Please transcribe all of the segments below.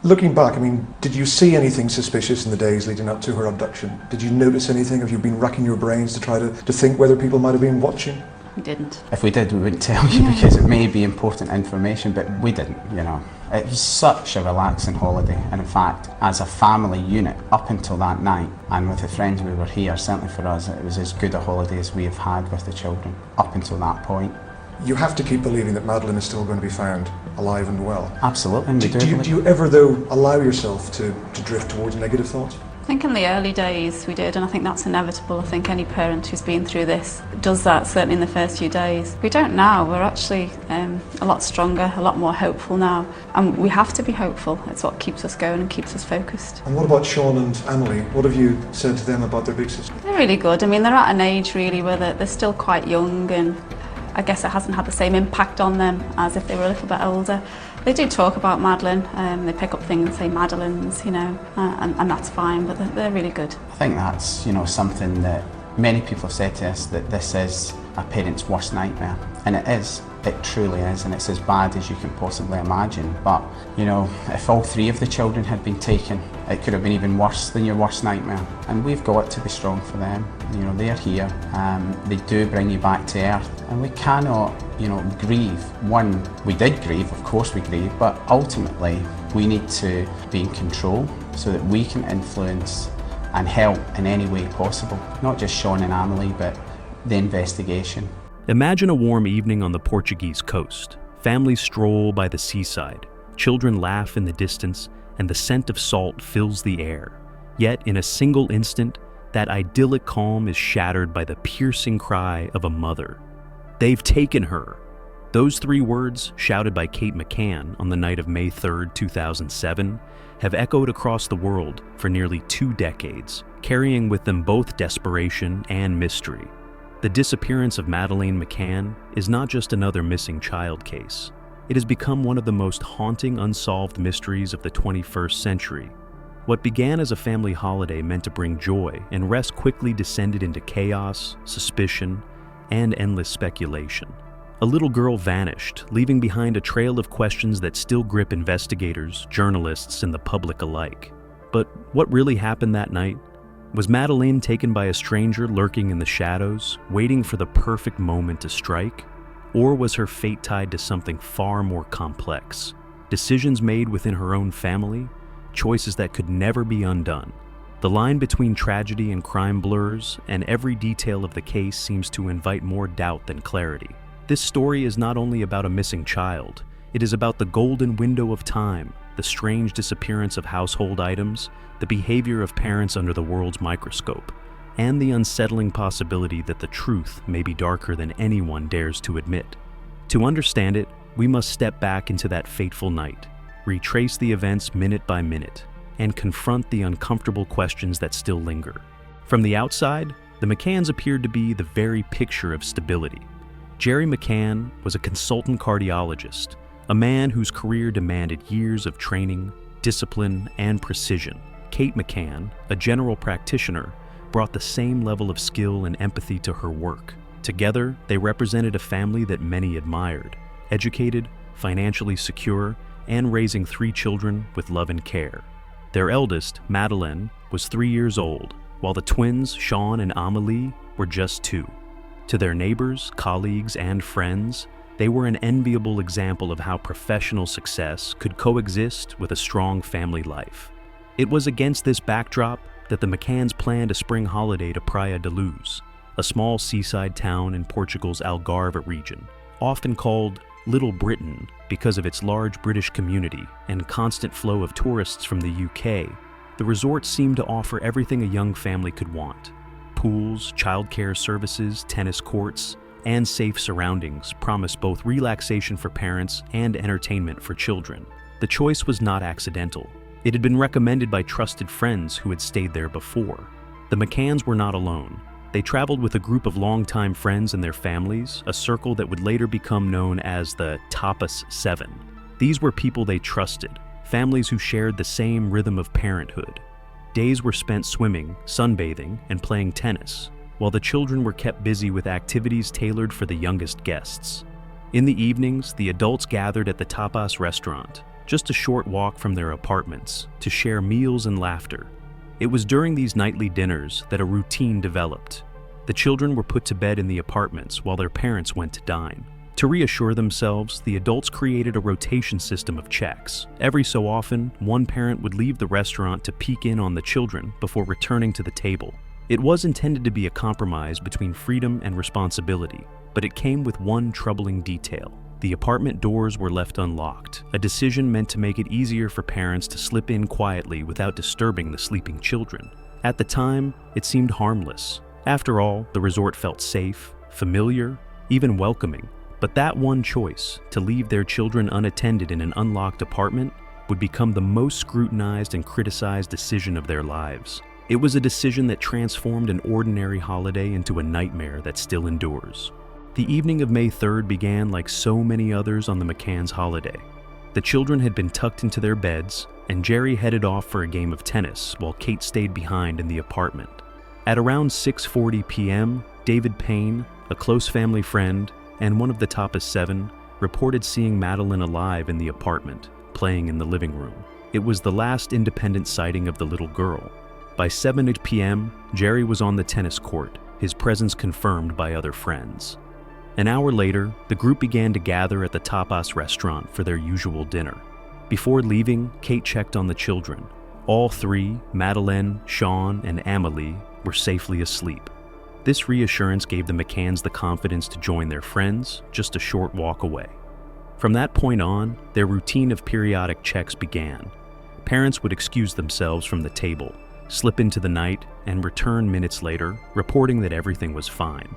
Looking back, I mean, did you see anything suspicious in the days leading up to her abduction? Did you notice anything? Have you been racking your brains to try to think whether people might have been watching? We didn't. If we did, we wouldn't tell you because it may be important information, but we didn't, you know. It was such a relaxing holiday, and in fact, as a family unit, up until that night, and with the friends we were here, certainly for us, it was as good a holiday as we have had with the children, up until that point. You have to keep believing that Madeleine is still going to be found alive and well. Absolutely, and Do you ever, though, allow yourself to drift towards negative thoughts? I think in the early days we did, and I think that's inevitable. I think any parent who's been through this does that, certainly in the first few days. We don't now. We're actually a lot stronger, a lot more hopeful now, and we have to be hopeful. It's what keeps us going and keeps us focused. And what about Sean and Amelie? What have you said to them about their big sister? They're really good. I mean, they're at an age really where they're still quite young, and I guess it hasn't had the same impact on them as if they were a little bit older. They do talk about Madeleine, they pick up things and say Madeleine's, you know, and that's fine, but they're really good. I think that's, you know, something that many people have said to us, that this is a parent's worst nightmare, and it is. It truly is, and it's as bad as you can possibly imagine. But, you know, if all three of the children had been taken, it could have been even worse than your worst nightmare. And we've got to be strong for them. You know, they're here. They do bring you back to earth. And we cannot, you know, grieve. One, we did grieve, of course we grieve, but ultimately we need to be in control so that we can influence and help in any way possible. Not just Sean and Amelie, but the investigation. Imagine a warm evening on the Portuguese coast. Families stroll by the seaside, children laugh in the distance, and the scent of salt fills the air. Yet, in a single instant, that idyllic calm is shattered by the piercing cry of a mother. "They've taken her!" Those three words, shouted by Kate McCann on the night of May 3rd, 2007, have echoed across the world for nearly 2 decades, carrying with them both desperation and mystery. The disappearance of Madeleine McCann is not just another missing child case. It has become one of the most haunting unsolved mysteries of the 21st century. What began as a family holiday meant to bring joy and rest quickly descended into chaos, suspicion, and endless speculation. A little girl vanished, leaving behind a trail of questions that still grip investigators, journalists, and the public alike. But what really happened that night? Was Madeleine taken by a stranger lurking in the shadows, waiting for the perfect moment to strike? Or was her fate tied to something far more complex? Decisions made within her own family? Choices that could never be undone? The line between tragedy and crime blurs, and every detail of the case seems to invite more doubt than clarity. This story is not only about a missing child, it is about the golden window of time, the strange disappearance of household items, the behavior of parents under the world's microscope, and the unsettling possibility that the truth may be darker than anyone dares to admit. To understand it, we must step back into that fateful night, retrace the events minute by minute, and confront the uncomfortable questions that still linger. From the outside, the McCanns appeared to be the very picture of stability. Jerry McCann was a consultant cardiologist, a man whose career demanded years of training, discipline, and precision. Kate McCann, a general practitioner, brought the same level of skill and empathy to her work. Together, they represented a family that many admired, educated, financially secure, and raising 3 children with love and care. Their eldest, Madeleine, was 3 years old, while the twins, Sean and Amelie, were just 2. To their neighbors, colleagues, and friends, they were an enviable example of how professional success could coexist with a strong family life. It was against this backdrop that the McCanns planned a spring holiday to Praia da Luz, a small seaside town in Portugal's Algarve region, often called Little Britain because of its large British community and constant flow of tourists from the UK. The resort seemed to offer everything a young family could want. Pools, childcare services, tennis courts, and safe surroundings promised both relaxation for parents and entertainment for children. The choice was not accidental. It had been recommended by trusted friends who had stayed there before. The McCanns were not alone. They traveled with a group of longtime friends and their families, a circle that would later become known as the Tapas 7. These were people they trusted, families who shared the same rhythm of parenthood. Days were spent swimming, sunbathing, and playing tennis, while the children were kept busy with activities tailored for the youngest guests. In the evenings, the adults gathered at the tapas restaurant, just a short walk from their apartments, to share meals and laughter. It was during these nightly dinners that a routine developed. The children were put to bed in the apartments while their parents went to dine. To reassure themselves, the adults created a rotation system of checks. Every so often, one parent would leave the restaurant to peek in on the children before returning to the table. It was intended to be a compromise between freedom and responsibility, but it came with one troubling detail. The apartment doors were left unlocked, a decision meant to make it easier for parents to slip in quietly without disturbing the sleeping children. At the time, it seemed harmless. After all, the resort felt safe, familiar, even welcoming. But that one choice, to leave their children unattended in an unlocked apartment, would become the most scrutinized and criticized decision of their lives. It was a decision that transformed an ordinary holiday into a nightmare that still endures. The evening of May 3rd began like so many others on the McCann's holiday. The children had been tucked into their beds, and Jerry headed off for a game of tennis while Kate stayed behind in the apartment. At around 6:40 p.m., David Payne, a close family friend, and one of the Tapas 7, reported seeing Madeleine alive in the apartment, playing in the living room. It was the last independent sighting of the little girl. By 7 p.m., Jerry was on the tennis court, his presence confirmed by other friends. An hour later, the group began to gather at the Tapas restaurant for their usual dinner. Before leaving, Kate checked on the children. All three, Madeleine, Sean, and Amelie, were safely asleep. This reassurance gave the McCanns the confidence to join their friends just a short walk away. From that point on, their routine of periodic checks began. Parents would excuse themselves from the table, slip into the night, and return minutes later, reporting that everything was fine.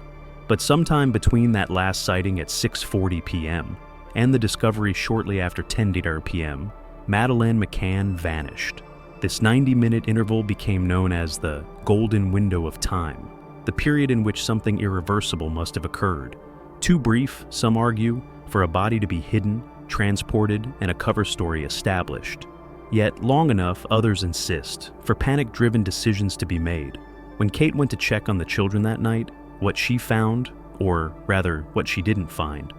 But sometime between that last sighting at 6:40 p.m. and the discovery shortly after 10 p.m., Madeleine McCann vanished. This 90-minute interval became known as the golden window of time, the period in which something irreversible must have occurred. Too brief, some argue, for a body to be hidden, transported, and a cover story established. Yet long enough, others insist, for panic-driven decisions to be made. When Kate went to check on the children that night, what she found, or rather, what she didn't find,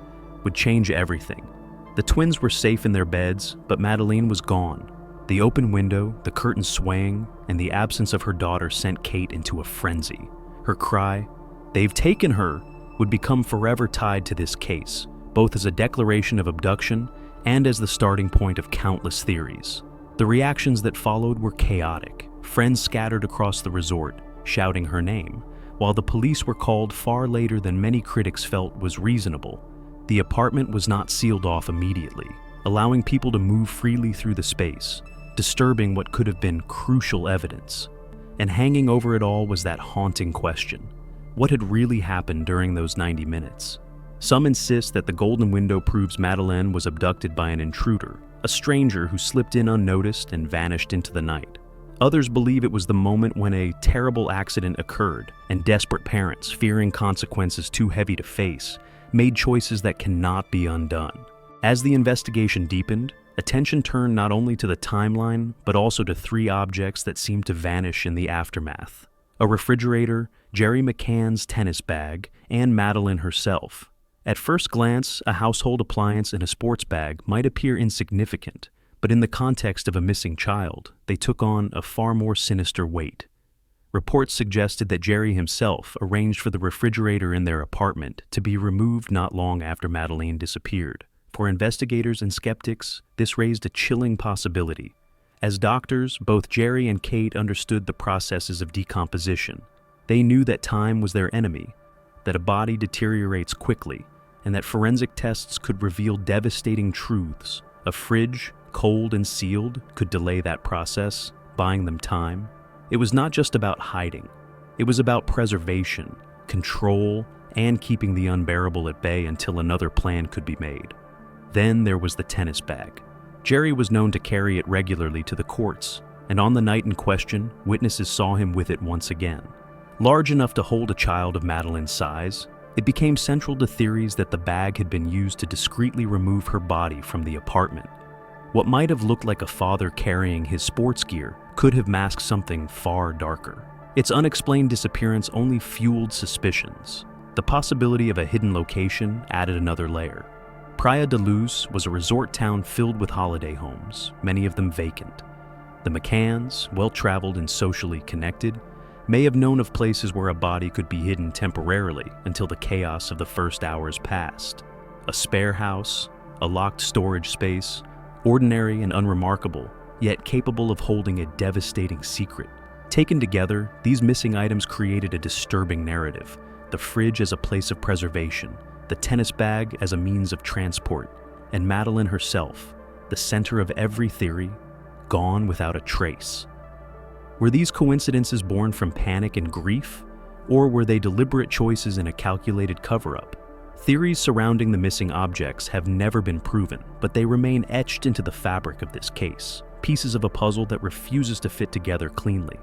would change everything. The twins were safe in their beds, but Madeleine was gone. The open window, the curtains swaying, and the absence of her daughter sent Kate into a frenzy. Her cry, "They've taken her," would become forever tied to this case, both as a declaration of abduction and as the starting point of countless theories. The reactions that followed were chaotic. Friends scattered across the resort, shouting her name, while the police were called far later than many critics felt was reasonable. The apartment was not sealed off immediately, allowing people to move freely through the space, disturbing what could have been crucial evidence. And hanging over it all was that haunting question: what had really happened during those 90 minutes? Some insist that the golden window proves Madeleine was abducted by an intruder, a stranger who slipped in unnoticed and vanished into the night. Others believe it was the moment when a terrible accident occurred, and desperate parents, fearing consequences too heavy to face, made choices that cannot be undone. As the investigation deepened, attention turned not only to the timeline, but also to three objects that seemed to vanish in the aftermath: a refrigerator, Jerry McCann's tennis bag, and Madeleine herself. At first glance, a household appliance and a sports bag might appear insignificant, but in the context of a missing child, they took on a far more sinister weight. Reports suggested that Jerry himself arranged for the refrigerator in their apartment to be removed not long after Madeleine disappeared. For investigators and skeptics, this raised a chilling possibility. As doctors, both Jerry and Kate understood the processes of decomposition. They knew that time was their enemy, that a body deteriorates quickly, and that forensic tests could reveal devastating truths. A fridge, cold and sealed, could delay that process, buying them time. It was not just about hiding. It was about preservation, control, and keeping the unbearable at bay until another plan could be made. Then there was the tennis bag. Jerry was known to carry it regularly to the courts, and on the night in question, witnesses saw him with it once again. Large enough to hold a child of Madeleine's size, it became central to theories that the bag had been used to discreetly remove her body from the apartment. What might have looked like a father carrying his sports gear could have masked something far darker. Its unexplained disappearance only fueled suspicions. The possibility of a hidden location added another layer. Praia da Luz was a resort town filled with holiday homes, many of them vacant. The McCanns, well-traveled and socially connected, may have known of places where a body could be hidden temporarily until the chaos of the first hours passed. A spare house, a locked storage space, ordinary and unremarkable, yet capable of holding a devastating secret. Taken together, these missing items created a disturbing narrative. The fridge as a place of preservation, the tennis bag as a means of transport, and Madeleine herself, the center of every theory, gone without a trace. Were these coincidences born from panic and grief, or were they deliberate choices in a calculated cover-up? Theories surrounding the missing objects have never been proven, but they remain etched into the fabric of this case, pieces of a puzzle that refuses to fit together cleanly,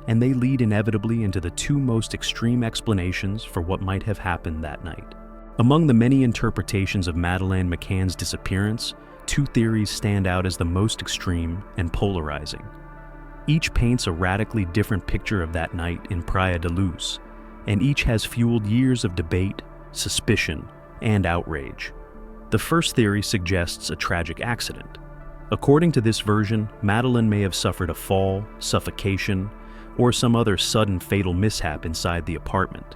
and they lead inevitably into the two most extreme explanations for what might have happened that night. Among the many interpretations of Madeleine McCann's disappearance, two theories stand out as the most extreme and polarizing. Each paints a radically different picture of that night in Praia da Luz, and each has fueled years of debate, suspicion, and outrage. The first theory suggests a tragic accident. According to this version, Madeleine may have suffered a fall, suffocation, or some other sudden fatal mishap inside the apartment.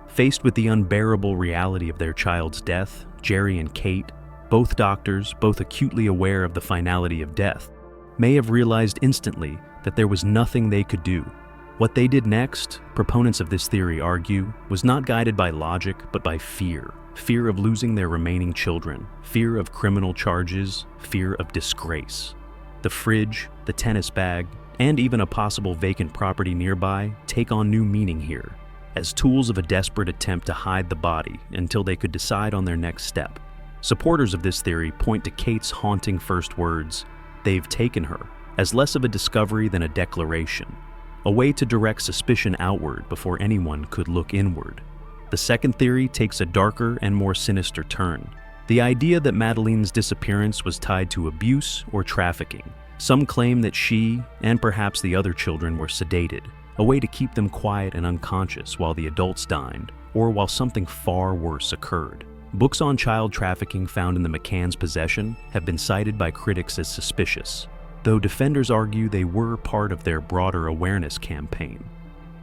Faced with the unbearable reality of their child's death, Jerry and Kate, both doctors, both acutely aware of the finality of death, may have realized instantly that there was nothing they could do. What they did next, proponents of this theory argue, was not guided by logic but by fear. Fear of losing their remaining children, fear of criminal charges, fear of disgrace. The fridge, the tennis bag, and even a possible vacant property nearby take on new meaning here, as tools of a desperate attempt to hide the body until they could decide on their next step. Supporters of this theory point to Kate's haunting first words, "They've taken her," as less of a discovery than a declaration, a way to direct suspicion outward before anyone could look inward. The second theory takes a darker and more sinister turn. The idea that Madeleine's disappearance was tied to abuse or trafficking. Some claim that she, and perhaps the other children, were sedated, a way to keep them quiet and unconscious while the adults dined, or while something far worse occurred. Books on child trafficking found in the McCann's possession have been cited by critics as suspicious, though defenders argue they were part of their broader awareness campaign.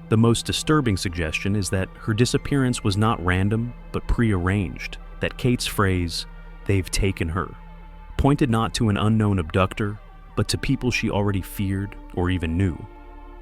The most disturbing suggestion is that her disappearance was not random, but prearranged, that Kate's phrase, "they've taken her," pointed not to an unknown abductor, but to people she already feared or even knew.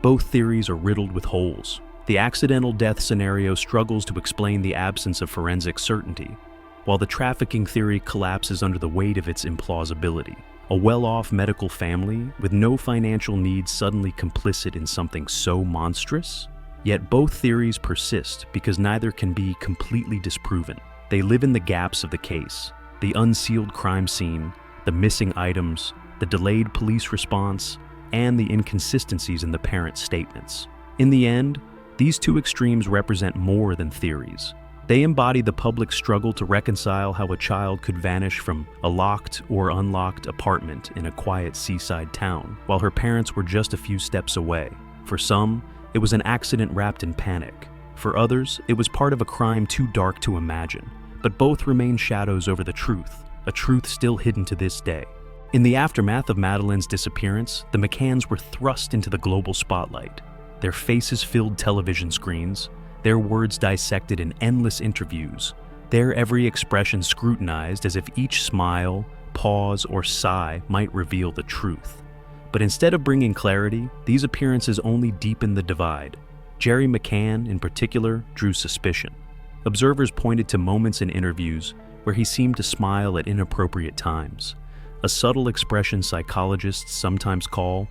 Both theories are riddled with holes. The accidental death scenario struggles to explain the absence of forensic certainty, while the trafficking theory collapses under the weight of its implausibility. A well-off medical family with no financial needs suddenly complicit in something so monstrous? Yet both theories persist because neither can be completely disproven. They live in the gaps of the case, the unsealed crime scene, the missing items, the delayed police response, and the inconsistencies in the parents' statements. In the end, these two extremes represent more than theories. They embody the public's struggle to reconcile how a child could vanish from a locked or unlocked apartment in a quiet seaside town, while her parents were just a few steps away. For some, it was an accident wrapped in panic. For others, it was part of a crime too dark to imagine. But both remain shadows over the truth, a truth still hidden to this day. In the aftermath of Madeleine's disappearance, the McCanns were thrust into the global spotlight. Their faces filled television screens, their words dissected in endless interviews, their every expression scrutinized as if each smile, pause, or sigh might reveal the truth. But instead of bringing clarity, these appearances only deepened the divide. Jerry McCann, in particular, drew suspicion. Observers pointed to moments in interviews where he seemed to smile at inappropriate times, a subtle expression psychologists sometimes call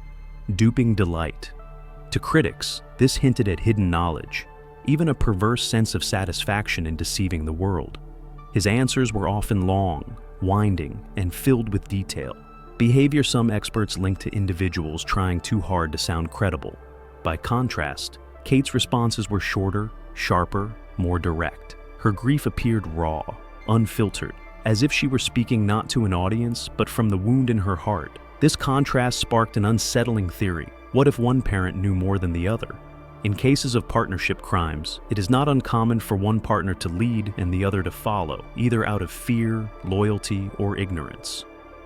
duping delight. To critics, this hinted at hidden knowledge, even a perverse sense of satisfaction in deceiving the world. His answers were often long, winding, and filled with detail, behavior some experts linked to individuals trying too hard to sound credible. By contrast, Kate's responses were shorter, sharper, more direct. Her grief appeared raw, unfiltered, as if she were speaking not to an audience, but from the wound in her heart. This contrast sparked an unsettling theory. What if one parent knew more than the other? In cases of partnership crimes, it is not uncommon for one partner to lead and the other to follow, either out of fear, loyalty, or ignorance.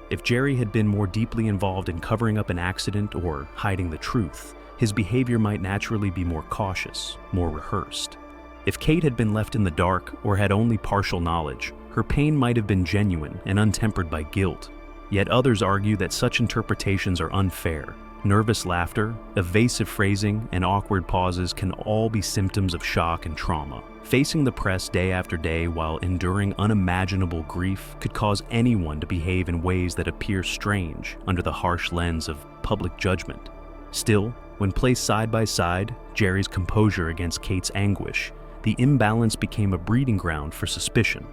If Jerry had been more deeply involved in covering up an accident or hiding the truth, his behavior might naturally be more cautious, more rehearsed. If Kate had been left in the dark or had only partial knowledge, her pain might have been genuine and untempered by guilt. Yet others argue that such interpretations are unfair. Nervous laughter, evasive phrasing, and awkward pauses can all be symptoms of shock and trauma. Facing the press day after day while enduring unimaginable grief could cause anyone to behave in ways that appear strange under the harsh lens of public judgment. Still, when placed side by side, Jerry's composure against Kate's anguish, the imbalance became a breeding ground for suspicion.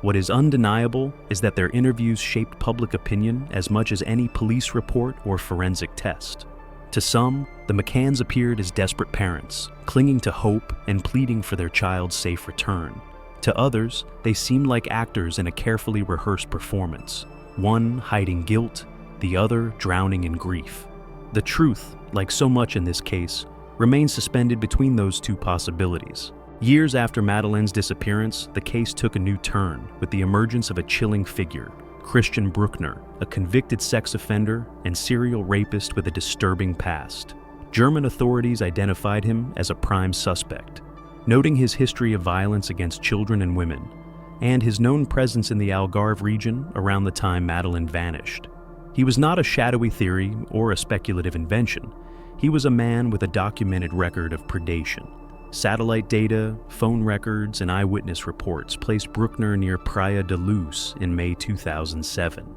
What is undeniable is that their interviews shaped public opinion as much as any police report or forensic test. To some, the McCanns appeared as desperate parents, clinging to hope and pleading for their child's safe return. To others, they seemed like actors in a carefully rehearsed performance, one hiding guilt, the other drowning in grief. The truth, like so much in this case, remains suspended between those two possibilities. Years after Madeleine's disappearance, the case took a new turn with the emergence of a chilling figure, Christian Brückner, a convicted sex offender and serial rapist with a disturbing past. German authorities identified him as a prime suspect, noting his history of violence against children and women, and his known presence in the Algarve region around the time Madeleine vanished. He was not a shadowy theory or a speculative invention. He was a man with a documented record of predation. Satellite data, phone records, and eyewitness reports placed Brückner near Praia da Luz in May 2007.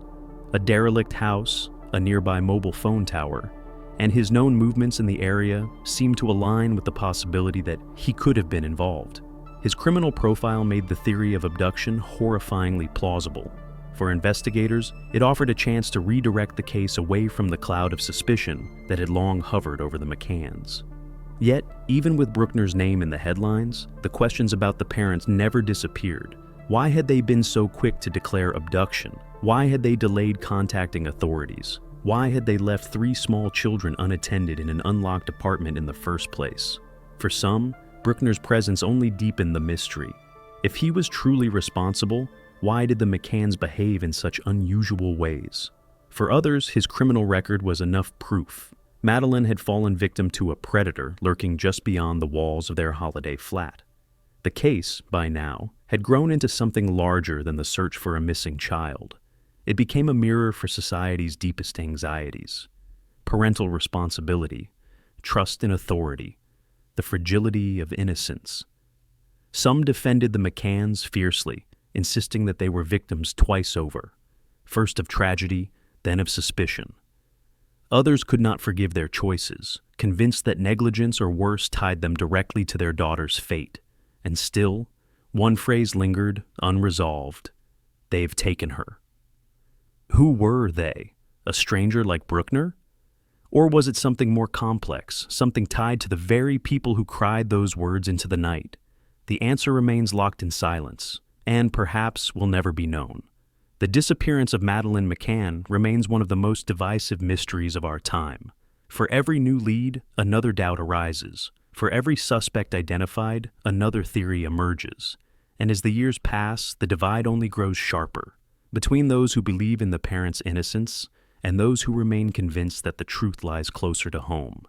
A derelict house, a nearby mobile phone tower, and his known movements in the area seemed to align with the possibility that he could have been involved. His criminal profile made the theory of abduction horrifyingly plausible. For investigators, it offered a chance to redirect the case away from the cloud of suspicion that had long hovered over the McCanns. Yet, even with Brückner's name in the headlines, the questions about the parents never disappeared. Why had they been so quick to declare abduction? Why had they delayed contacting authorities? Why had they left 3 small children unattended in an unlocked apartment in the first place? For some, Brückner's presence only deepened the mystery. If he was truly responsible, why did the McCanns behave in such unusual ways? For others, his criminal record was enough proof. Madeleine had fallen victim to a predator lurking just beyond the walls of their holiday flat. The case, by now, had grown into something larger than the search for a missing child. It became a mirror for society's deepest anxieties: parental responsibility, trust in authority, the fragility of innocence. Some defended the McCanns fiercely, insisting that they were victims twice over, first of tragedy, then of suspicion. Others could not forgive their choices, convinced that negligence or worse tied them directly to their daughter's fate. And still, one phrase lingered, unresolved: "They've taken her." Who were they? A stranger like Brückner? Or was it something more complex, something tied to the very people who cried those words into the night? The answer remains locked in silence, and perhaps will never be known. The disappearance of Madeleine McCann remains one of the most divisive mysteries of our time. For every new lead, another doubt arises. For every suspect identified, another theory emerges. And as the years pass, the divide only grows sharper, between those who believe in the parents' innocence and those who remain convinced that the truth lies closer to home.